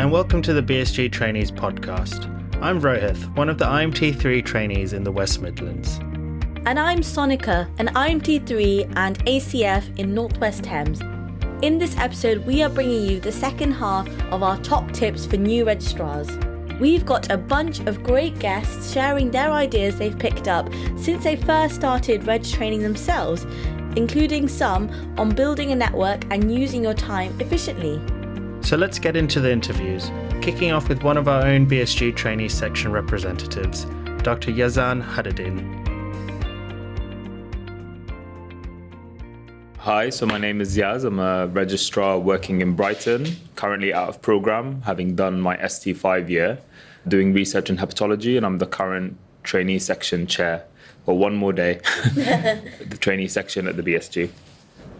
and welcome to the BSG Trainees podcast. I'm Rohith, one of the IMT3 trainees in the West Midlands. And I'm Sonika, an IMT3 and ACF in Northwest Thames. In this episode, we are bringing you the second half of our top tips for new registrars. We've got a bunch of great guests sharing their ideas they've picked up since they first started reg training themselves, including some on building a network and using your time efficiently. So let's get into the interviews, kicking off with one of our own BSG Trainee Section representatives, Dr. Yazan Haddadin. Hi, so my name is Yaz. I'm a registrar working in Brighton, currently out of programme, having done my ST5 year, doing research in hepatology, and I'm the current trainee section chair. Well, one more day, the trainee section at the BSG.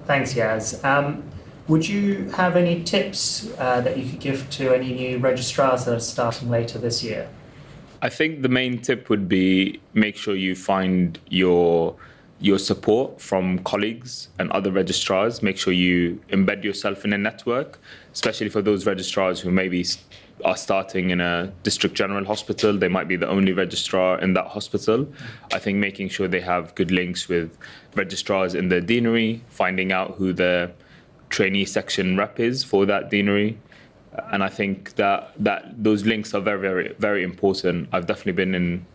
Thanks, Yaz. Would you have any tips that you could give to any new registrars that are starting later this year? I think the main tip would be make sure you find your support from colleagues and other registrars. Make sure you embed yourself in a network, especially for those registrars who maybe are starting in a district general hospital. They might be the only registrar in that hospital. I think making sure they have good links with registrars in the deanery, finding out who the trainee section rep is for that deanery. And I think that those links are very, very, very important. I've definitely been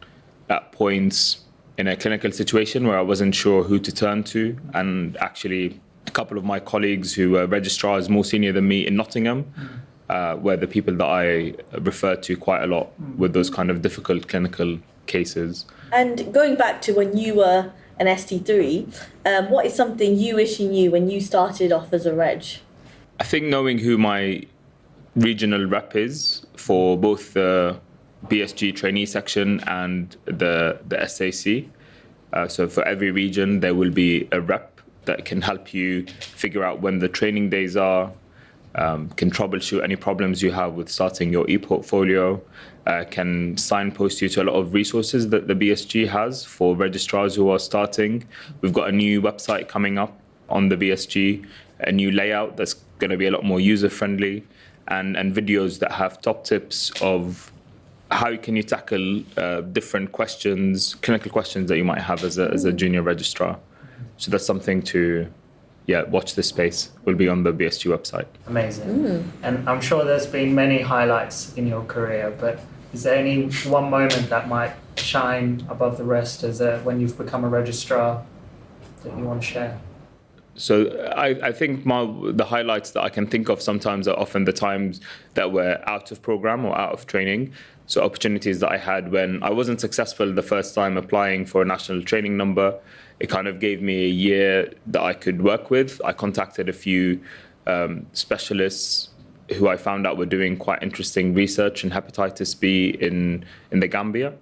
at points in a clinical situation where I wasn't sure who to turn to. And actually, a couple of my colleagues who were registrars more senior than me in Nottingham were the people that I refer to quite a lot with those kind of difficult clinical cases. And going back to when you were an ST3, what is something you wish you knew when you started off as a reg? I think knowing who my regional rep is for both the BSG trainee section and the SAC. So for every region, there will be a rep that can help you figure out when the training days are, can troubleshoot any problems you have with starting your e-portfolio, can signpost you to a lot of resources that the BSG has for registrars who are starting. We've got a new website coming up on the BSG, a new layout that's going to be a lot more user-friendly, and videos that have top tips of how can you tackle different questions, clinical questions that you might have as a junior registrar. So that's something to watch this space. Will be on the BSG website. Amazing. And I'm sure there's been many highlights in your career, but is there any one moment that might shine above the rest as when you've become a registrar that you want to share? So I think the highlights that I can think of sometimes are often the times that we're out of program or out of training. So opportunities that I had when I wasn't successful the first time applying for a national training number, it kind of gave me a year that I could work with. I contacted a few specialists who I found out were doing quite interesting research in hepatitis B in the Gambia,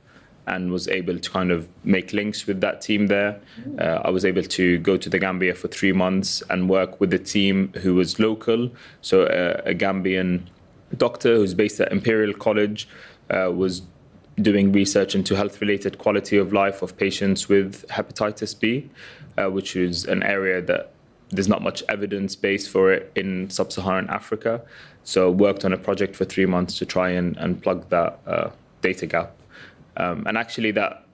and was able to kind of make links with that team there. I was able to go to the Gambia for 3 months and work with a team who was local. So a Gambian doctor who's based at Imperial College was doing research into health-related quality of life of patients with hepatitis B, which is an area that there's not much evidence base for it in sub-Saharan Africa. So worked on a project for 3 months to try and plug that data gap. And actually that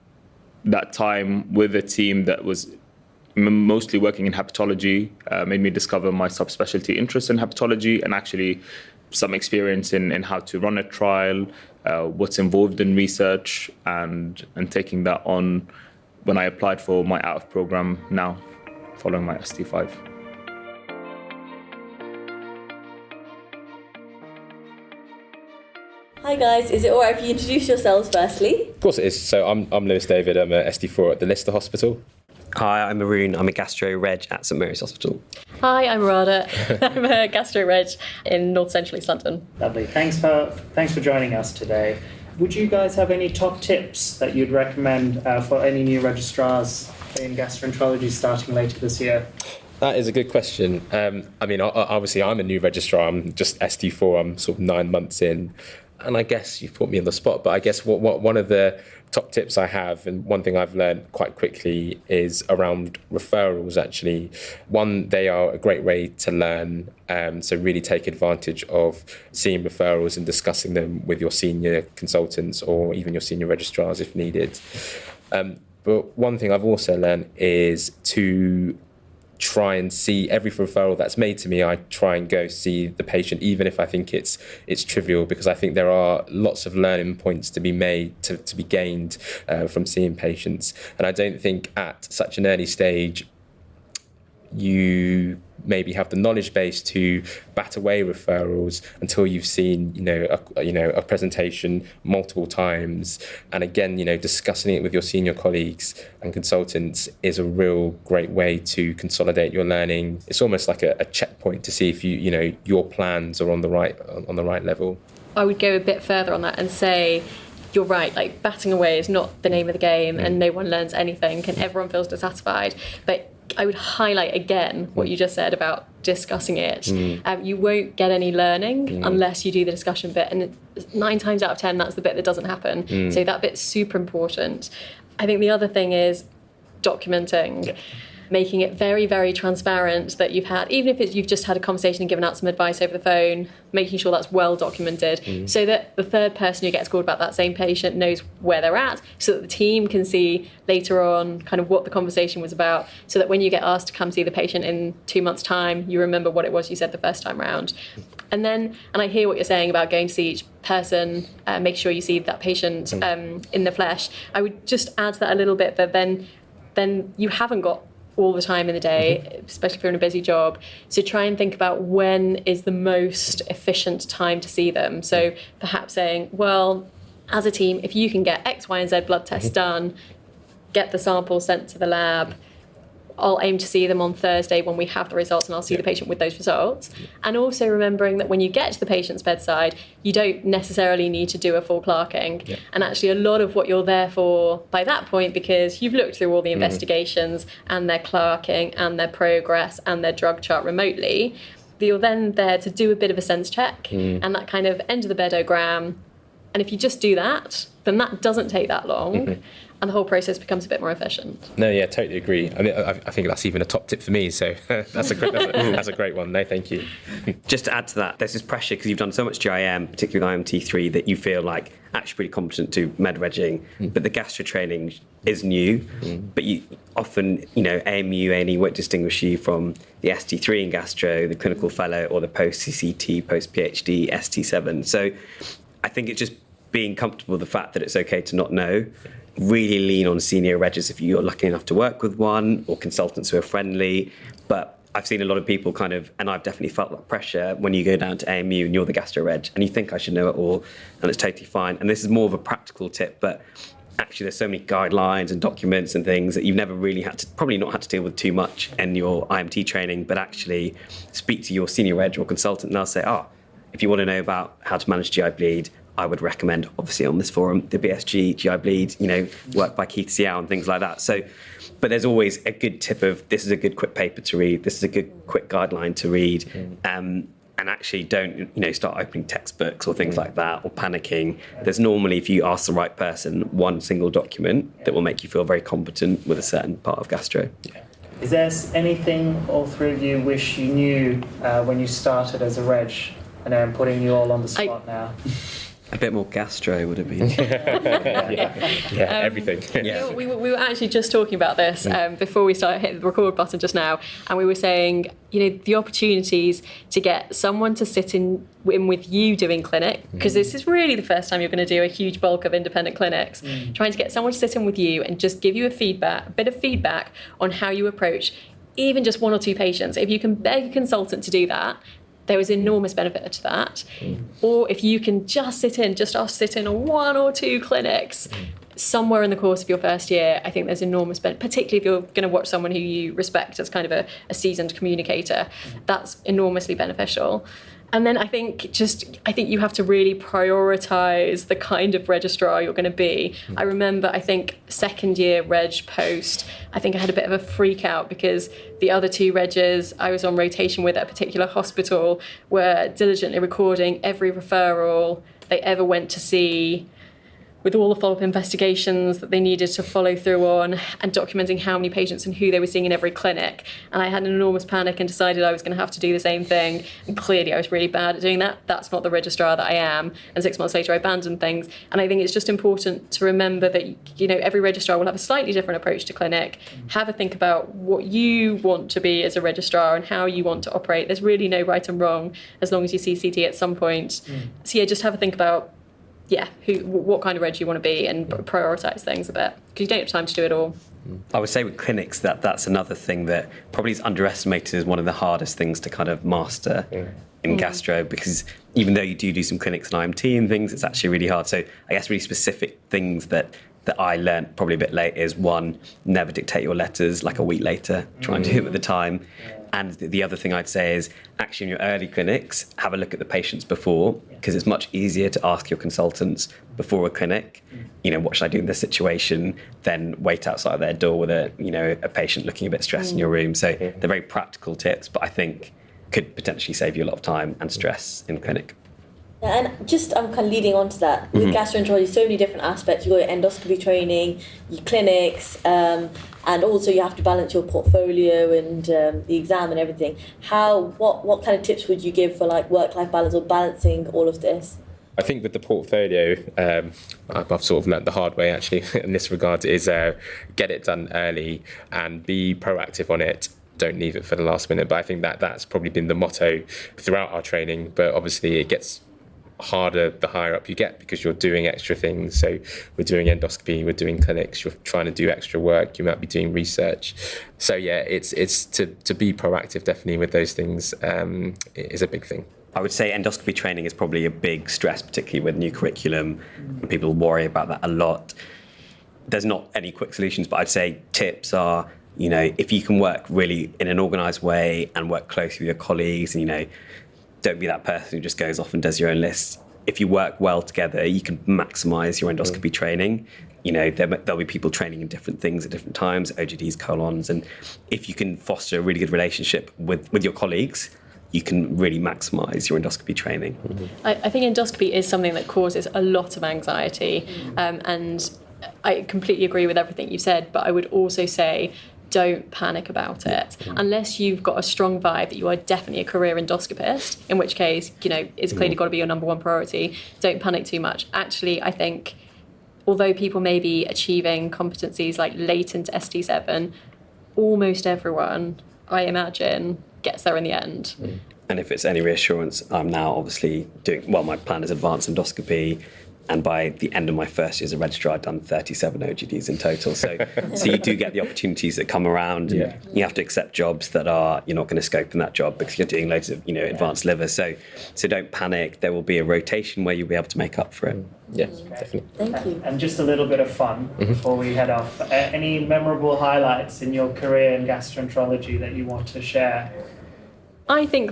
time with a team that was mostly working in hepatology made me discover my subspecialty interest in hepatology, and actually some experience in how to run a trial, what's involved in research, and taking that on when I applied for my out of program now, following my ST5. Hi guys, is it alright if you introduce yourselves firstly? Of course it is. So I'm Lewis David, I'm a SD4 at the Leicester Hospital. Hi, I'm Arun. I'm a gastro-reg at St Mary's Hospital. Hi, I'm Radha. I'm a gastro-reg in North Central East London. Lovely. Thanks for joining us today. Would you guys have any top tips that you'd recommend for any new registrars in gastroenterology starting later this year? That is a good question. Obviously I'm a new registrar. I'm just ST4. I'm sort of 9 months in. and I guess you've put me on the spot, but I guess what one of the top tips I have, and one thing I've learned quite quickly, is around referrals, actually. One, they are a great way to learn, so really take advantage of seeing referrals and discussing them with your senior consultants or even your senior registrars if needed. But one thing I've also learned is to try and see every referral that's made to me. I try and go see the patient, even if I think it's trivial, because I think there are lots of learning points to be made, to be gained from seeing patients. And I don't think at such an early stage you maybe have the knowledge base to bat away referrals until you've seen a presentation multiple times. And again, discussing it with your senior colleagues and consultants is a real great way to consolidate your learning. It's almost like a checkpoint to see if your plans are on the right level. I would go a bit further on that and say, you're right, like batting away is not the name of the game, and no one learns anything and everyone feels dissatisfied. But I would highlight again what you just said about discussing it. You won't get any learning unless you do the discussion bit, and 9 times out of 10 that's the bit that doesn't happen. So that bit's super important. I think the other thing is documenting. Making it very, very transparent that you've had, even if you've just had a conversation and given out some advice over the phone, making sure that's well documented so that the third person who gets called about that same patient knows where they're at, so that the team can see later on kind of what the conversation was about, so that when you get asked to come see the patient in 2 months' time, you remember what it was you said the first time round. And I hear what you're saying about going to see each person, make sure you see that patient in the flesh. I would just add to that a little bit, that then you haven't got all the time in the day, especially if you're in a busy job. So try and think about when is the most efficient time to see them. So perhaps saying, well, as a team, if you can get X, Y, and Z blood tests done, get the sample sent to the lab, I'll aim to see them on Thursday when we have the results, and I'll see the patient with those results. And also remembering that when you get to the patient's bedside, you don't necessarily need to do a full clerking. And actually a lot of what you're there for by that point, because you've looked through all the investigations and their clerking and their progress and their drug chart remotely, you're then there to do a bit of a sense check and that kind of end of the bedogram. And if you just do that, then that doesn't take that long. And the whole process becomes a bit more efficient. No, yeah, totally agree. I mean, I think that's even a top tip for me. So that's a great one. No, thank you. Just to add to that, there's this pressure because you've done so much GIM, particularly with IMT3, that you feel like actually pretty competent to med-regging, but the gastro training is new. But you often, AMU, A&E won't distinguish you from the ST3 in gastro, the clinical fellow, or the post-CCT, post-PhD, ST7. So I think it's just being comfortable with the fact that it's okay to not know. Really lean on senior regs if you're lucky enough to work with one, or consultants who are friendly. But I've seen a lot of people and I've definitely felt that pressure when you go down to AMU and you're the gastro reg and you think I should know it all, and it's totally fine. And this is more of a practical tip, but actually there's so many guidelines and documents and things that you've never really probably not had to deal with too much in your IMT training, but actually speak to your senior reg or consultant and they'll say, if you want to know about how to manage GI bleed, I would recommend, obviously on this forum, the BSG, GI bleed, work by Keith Seow and things like that. So, but there's always a good tip of, this is a good quick paper to read, this is a good quick guideline to read, and actually don't, start opening textbooks or things like that, or panicking. There's normally, if you ask the right person, one single document that will make you feel very competent with a certain part of gastro. Is there anything all three of you wish you knew when you started as a reg? And I'm putting you all on the spot now. A bit more gastro would have been. Everything. We were actually just talking about this before we started hitting the record button just now, and we were saying, the opportunities to get someone to sit in with you doing clinic, because this is really the first time you're going to do a huge bulk of independent clinics, trying to get someone to sit in with you and just give you a bit of feedback on how you approach even just 1 or 2 patients. If you can beg a consultant to do that, there is enormous benefit to that. Or if you can just sit in on 1 or 2 clinics somewhere in the course of your first year, I think there's enormous benefit, particularly if you're going to watch someone who you respect as kind of a seasoned communicator. That's enormously beneficial. And then I think you have to really prioritise the kind of registrar you're going to be. I remember, second year reg post, I think I had a bit of a freak out because the other 2 reggers I was on rotation with at a particular hospital were diligently recording every referral they ever went to see, with all the follow-up investigations that they needed to follow through on, and documenting how many patients and who they were seeing in every clinic. And I had an enormous panic and decided I was going to have to do the same thing. And clearly I was really bad at doing that. That's not the registrar that I am. And 6 months later I abandoned things. And I think it's just important to remember that, you know, every registrar will have a slightly different approach to clinic. Have a think about what you want to be as a registrar and how you want to operate. There's really no right and wrong as long as you see CT at some point. So yeah, just have a think about what kind of reg you want to be, and prioritise things a bit, because you don't have time to do it all. I would say with clinics that's another thing that probably is underestimated as one of the hardest things to kind of master in gastro, because even though you do some clinics and IMT and things, it's actually really hard. So I guess really specific things that I learnt probably a bit late is, one, never dictate your letters like a week later, try and do it at the time. And the other thing I'd say is, actually in your early clinics, have a look at the patients before, because it's much easier to ask your consultants before a clinic, you know, what should I do in this situation, than wait outside their door with a patient looking a bit stressed in your room. So they're very practical tips, but I think could potentially save you a lot of time and stress in clinic. And just I'm kind of leading on to that, with gastroenterology, so many different aspects. You've got your endoscopy training, your clinics, and also you have to balance your portfolio and the exam and everything. What kind of tips would you give for like work-life balance or balancing all of this? I think with the portfolio, I've sort of learnt the hard way actually in this regard, is get it done early and be proactive on it. Don't leave it for the last minute. But I think that's probably been the motto throughout our training. But obviously it gets harder the higher up you get, because you're doing extra things. So we're doing endoscopy, we're doing clinics, you're trying to do extra work, you might be doing research. So yeah, it's to be proactive definitely with those things is a big thing. I would say endoscopy training is probably a big stress, particularly with new curriculum. People worry about that a lot. There's not any quick solutions, but I'd say tips are, you know, if you can work really in an organised way and work closely with your colleagues, and, you know, don't be that person who just goes off and does your own list. If you work well together, you can maximise your endoscopy training. You know, there'll be people training in different things at different times, OGDs, colons, and if you can foster a really good relationship with your colleagues, you can really maximise your endoscopy training. I think endoscopy is something that causes a lot of anxiety, and I completely agree with everything you said, but I would also say don't panic about it unless you've got a strong vibe that you are definitely a career endoscopist, in which case, you know, it's clearly got to be your number one priority. Don't panic too much. Actually, I think although people may be achieving competencies like late into ST7, almost everyone, I imagine, gets there in the end. And if it's any reassurance, I'm now obviously doing, well, my plan is advanced endoscopy, and by the end of my first year as a registrar, I'd done 37 OGDs in total. So you do get the opportunities that come around, and you have to accept jobs that you're not going to scope in that job because you're doing loads of, you know, advanced liver. So don't panic. There will be a rotation where you'll be able to make up for it. Yeah, definitely. Thank you. And just a little bit of fun before we head off. Any memorable highlights in your career in gastroenterology that you want to share? I think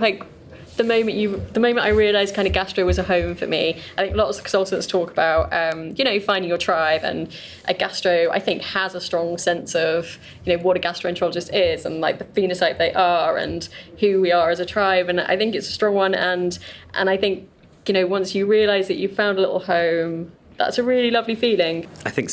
the moment I realised kind of gastro was a home for me, I think lots of consultants talk about, finding your tribe, and a gastro, I think, has a strong sense of, you know, what a gastroenterologist is and like the phenotype they are and who we are as a tribe. And I think it's a strong one. And I think, you know, once you realise that you've found a little home, that's a really lovely feeling. I think,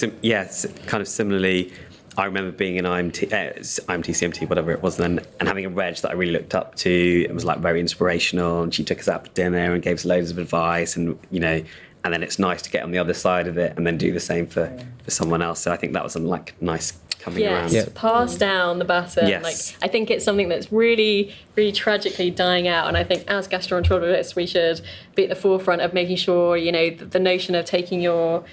kind of similarly, I remember being in IMT, CMT, whatever it was then, and having a reg that I really looked up to. It was like very inspirational, and she took us out for dinner and gave us loads of advice, and, you know, and then it's nice to get on the other side of it and then do the same for someone else. So I think that was nice coming around. Yes, pass down the baton. Yes. Like, I think it's something that's really, really tragically dying out, and I think as gastroenterologists we should be at the forefront of making sure, you know, the notion of taking your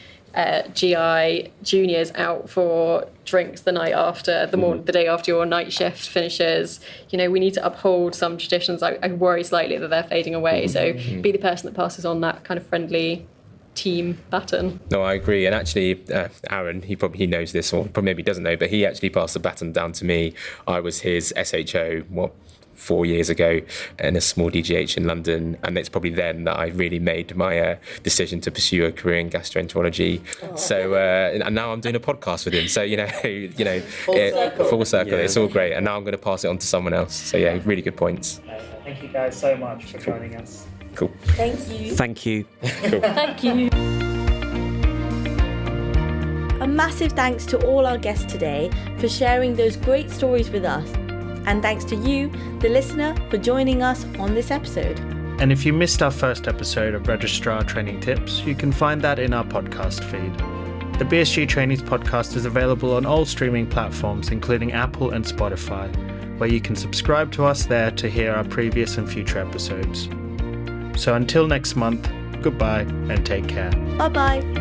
GI juniors out for drinks the night after, the day after your night shift finishes. You know, we need to uphold some traditions. I worry slightly that they're fading away. So be the person that passes on that kind of friendly team baton. No, I agree. And actually, Arun, he knows this, or probably maybe doesn't know, but he actually passed the baton down to me. I was his SHO, 4 years ago in a small DGH in London, and it's probably then that I really made my decision to pursue a career in gastroenterology. So and now I'm doing a podcast with him. So full circle. It's all great. And now I'm going to pass it on to someone else. So yeah, really good points. Thank you guys so much for joining us. Cool. Thank you. Thank you. Thank you. A massive thanks to all our guests today for sharing those great stories with us. And thanks to you, the listener, for joining us on this episode. And if you missed our first episode of Registrar Training Tips, you can find that in our podcast feed. The BSG Trainees podcast is available on all streaming platforms, including Apple and Spotify, where you can subscribe to us there to hear our previous and future episodes. So until next month, goodbye and take care. Bye-bye.